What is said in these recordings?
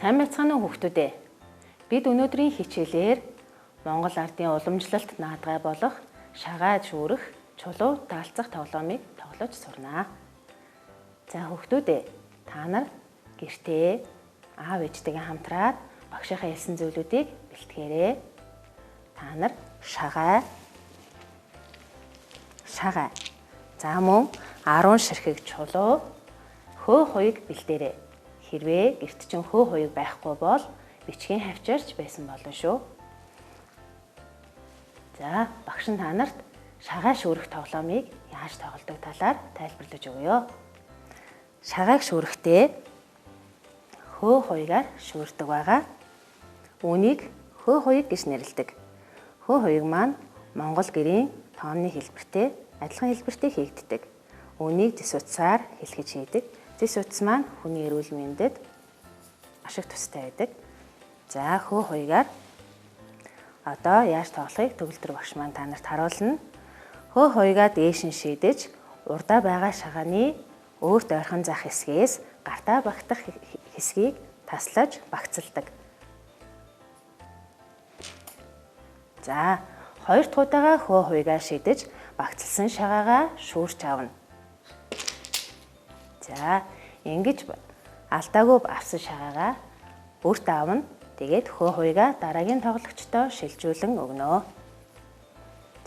Сайн байцгаана уу хүүхдүүд ээ. Бид өнөөдрийн хичээлээр Монгол ардын уламжлалт наадгай болох шагаа шүүрэх, чулуу даалцах тоглоомыг тоглож сурнаа. За хүүхдүүд ээ, та нар гэртээ аав ээжтэйгээ хамтраад багшийнхаа хэлсэн зүйлүүдийг бэлтгээрэй. Та нар шагаа. За мөн 10 ширхэг чулуу, хөө хуйг бэлдээрэй. Хэрвээ гэрт чинь хөө хуйг байхгүй бол бичгийн хавчаарч байсан болно шүү. За багш нь та нарт шагаа шүүрэх тоглоомыг яаж тоглодог талаар тайлбарлаж өгье. Шагааг шүүрэхдээ хөө хуйгаар шүүрдэг байгаа. Үүнийг хөө хуйг гэж нэрлэдэг. Хөө хуйг маань Монгол гэрийн тооны хэлбэртэй адилхан хэлбэртэй хийгддэг. Үүнийг дэс утсаар хэлхэж хийдэг. Дэс утас маань хүний эрүүл мэндэд ашиг тустай байдаг. За хөө хуйгаар одоо яаж тоглохыг төгөлдөр багш маань та нарт харуулна. Хөө хуйгаа дээш нь шийдэж урдаа байгаа шагааны өөрт ойрхон зах хэсгээс гартаа багтах хэсгийг таслаж багцалдаг. За хоёр дахь удаага хөө хуйгаа шийдэж багцалсан шагаагаа шүүрч авна. За ингэж алдаагүй авсан шагаагаа бүрт авна. Тэгээд хөө хуйгаа дараагийн тоглогчдоо шилжүүлэн өгнө.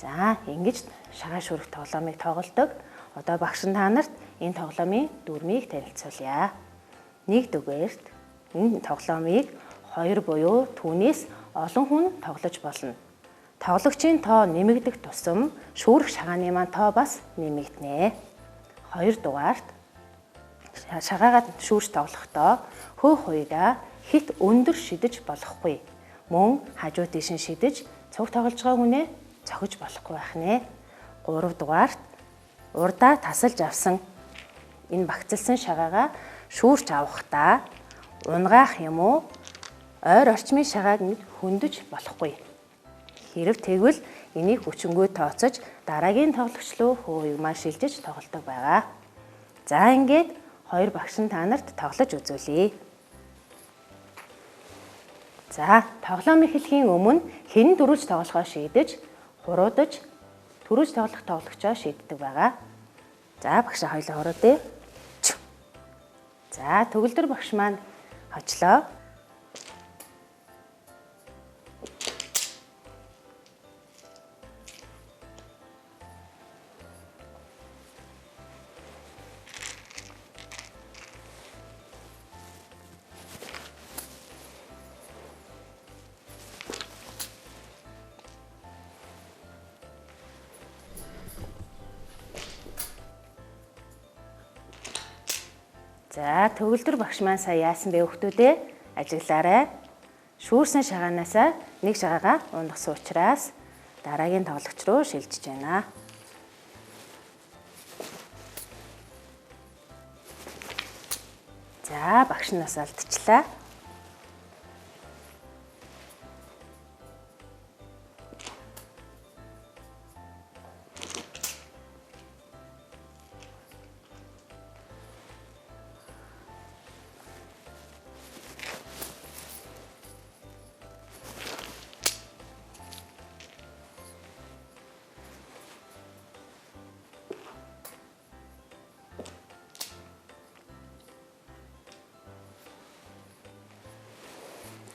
За ингэж шагаа шүүрэх тоглоомыг тоглодог. Одоо багш нь та нарт энэ тоглоомын дүрмийг танилцуулъя. Нэгдүгээрт энэ тоглоомыг 2 буюу түүнээс олон хүн тоглож болно. Тоглогчийн тоо нэмэгдэх тусам шүүрэх шагааны маань тоо бас нэмэгдэнэ. 2 дугаарт шагаагаа шүүрч тоглохдоо хөө хуйгаа хит өндөр шидэж болохгүй. Мөн хажуу тийш нь шидэж цуг тоглож байгаа хүнээ цохиж болохгүй байх нэ. 3 дугаарт урдаа тасалж авсан энэ багцалсан шагаагаа шүүрч авахдаа унгаах юм уу ойр орчмын шагааг хөндөж болохгүй. Хэрв тэгвэл энийг хүчингүй тооцож дараагийн тоглогч руу хөө хуйг маань шилжиж тоглодог байгаа. За ингээд хоёр багш нь та нарт тоглож үзүүлье. За тоглоом эхлэхийн өмнө хэн дөрвөлж тоглохоо шийдэж хуруудаж түрүүлж тоглох тоглогчоо шийддэг байгаа. За багш хоёлоо хуруудъя. За төгөлдөр багш маань хочлоо. За төгөлдөр багш маань сая яасан бэ хүүхдүүдээ? Ажиглаарай. Шүүрсэн шагаанаасаа нэг шагаагаа унгасан учраас дараагийн тоглогч руу шилжиж байна. За багш нас алдчихлаа.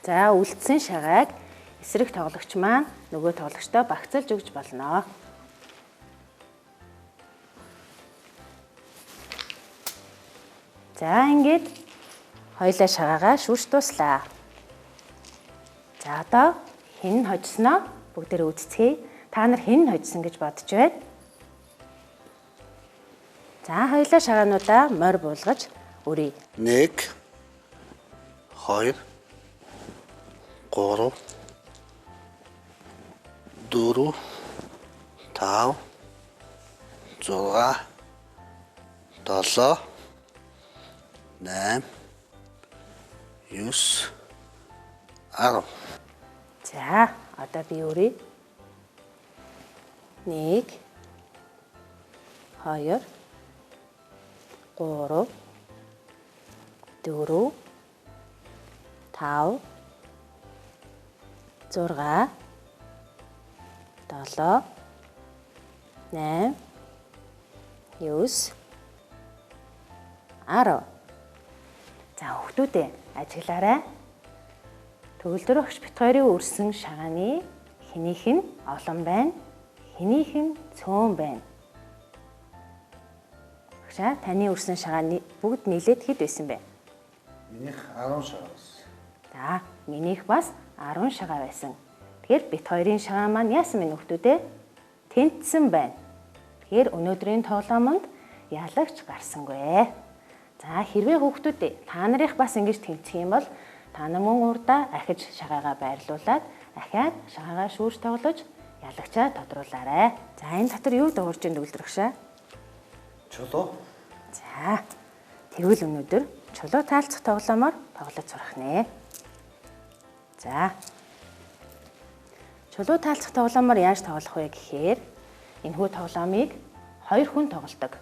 За үлдсэн шагааг эсрэг тоглогч маань нөгөө тоглогчдоо багцалж өгч болно. За ингээд хоёулаа шагаагаа шүүрч дуслаа. За одоо хэн хожсноо бүгдээрээ үзцгээе. Та нар хэн хожсон гэж бодож байна? За хоёулаа шагаануудаа морь буулгаж өрье. 1 2 3 4 5 6 7 8 9 10. За одоо би өрье. 1 2 3 4 5 6 7 8 9 10. За хүүхдүүдээ ажиглаарай. Төгөлдөр багш бит хоёрын өрсөн шагааны хэнийх нь олон байна, хэнийх нь цөөн байна. Багшаа таны өрсөн шагааны бүгд нийлээд хэд байсан бэ? Минийх 10 шагаа байсан. За, минийх бас 10 шагаа байсан. Тэгэхээр бит хоёрын шагаа маань яасан бэ хүүхдүүдээ? Тэнцсэн байна. Тэгэхээр өнөөдрийн тоглоомонд ялагч гарсангүй. За хэрвээ хүүхдүүдээ та нарыг бас ингэж тэнцэх юм бол та нар мөн урдаа ахиж шагаагаа байрлуулад ахиад шагаагаа шүүрч тоглож ялагчаа тодруулаарай. За энэ дотор юу дуурж ийн төгөлдрөгшөө? Чулуу. За тэгвэл өнөөдөр чулуу таалцах тоглоомоор тоглож сурах нэ. За чулуу таалцах тоглоомоор яаж тоглох вэ гэхээр энэхүү тоглоомыг 2 хүн тоглодог.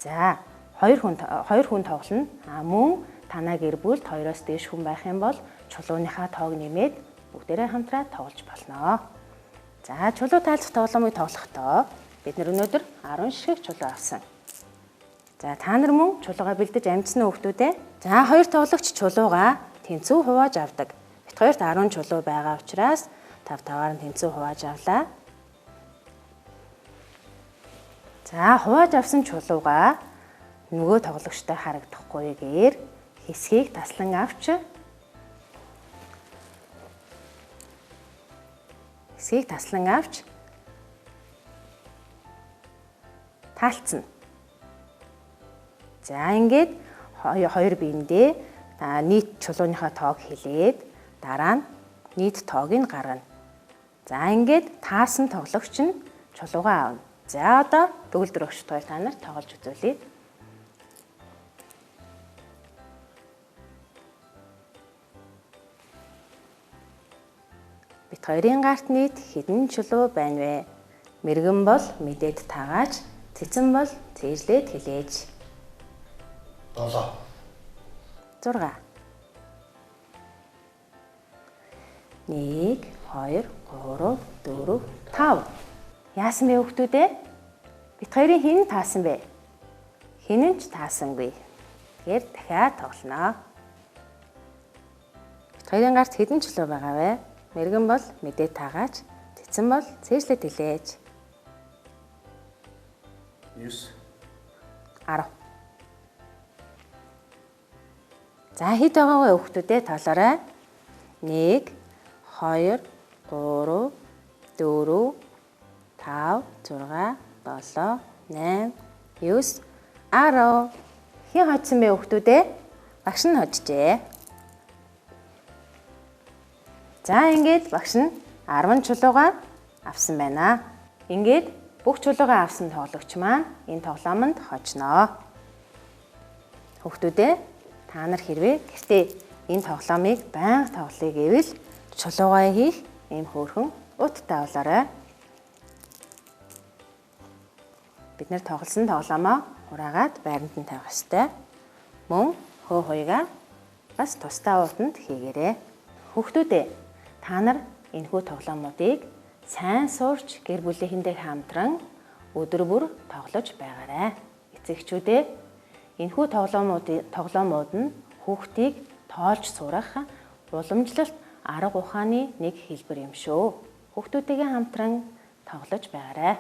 За 2 хүн тоглоно. Мөн танаа гэр бүлд 2-оос дээш хүн байх юм бол чулууныхаа тоог нэмээд бүгдээрээ хамтраад тоглож болно. За чулуу таалцах тоглоомыг тоглохдоо бид өнөөдөр 10 ширхэг чулуу авсан. За та нар мөн чулуугаа бэлдэж амжсан уу хүүхдүүдээ? За хоёр тоглогч чулуугаа тэнцүү хувааж авдаг. Бид хоёрт 10 чулуу байгаа учраас 5-5-аар нь тэнцүү хувааж авлаа. За хувааж авсан чулуугаа нөгөө тоглогчтой харагдахгүйгээр хэсгийг таслан авч таалцна. За ингээд хоёр биендээ нийт чулууныхаа тоог хэлээд дараа нь нийт тоог нь гаргана. За ингээд таасан тоглогч нь чулуугаа авна. За одоо төгөлдөр багш хоёр та нар тоглож үзүүлье. Бит хоёрын гарт нийт хэдэн чулуу байна вэ? Мэргэн бол мэдээд таагач, цэцэн бол цээжлээд хэлээч. 7 6 1 2 3 4 5. Яасан бэ хүүхдүүдээ? Бит хоёрын хэн таасан бэ? Хэн нь ч таасангүй. Тэгэхээр дахиад тоглоно. Бит хоёрын гарт хэдэн чулуу байгаа вэ? Мэргэн бол мэдээд таагач, цэцэн бол цээжлээд хэлээч. 9 10. За хэд байгаа вэ хүүхдүүдээ тоолоорой. 1 2 3 4 5 6 7 8 9 10. Хэн хоцсон бэ хүүхдүүдээ? Багш нь хоцжээ. За ингээд багш нь 10 чулуугаа авсан байна. Ингээд бүх чулуугаа авсан тоглогч маань энэ тоглоомонд хожноо. Хүүхдүүдээ та нар хэрвээ гэртээ энэ тоглоомыг байнга тоглоё гэвэл чулуугаа хийх ийм хөөрхөн утгатай болоорой. Бид нэр тоглосон тоглоомоо хураагаад байранд нь тавих ёстой. Мөн хөө хуйгаа бас тусдаа уутанд хийгээрэй. Хүүхдүүдээ та нар энэхүү тоглоомуудыг сайн сурч гэр бүлийнхэндээ хамтран өдөр бүр тоглож байгаарай. Эцэгчүүдээ энэхүү тоглоомууд нь хүүхдийг тоолж сурах уламжлалт арга ухааны нэг хэлбэр юм шүү. Хүүхдүүдтэйгээ хамтран тоглож байгаарай.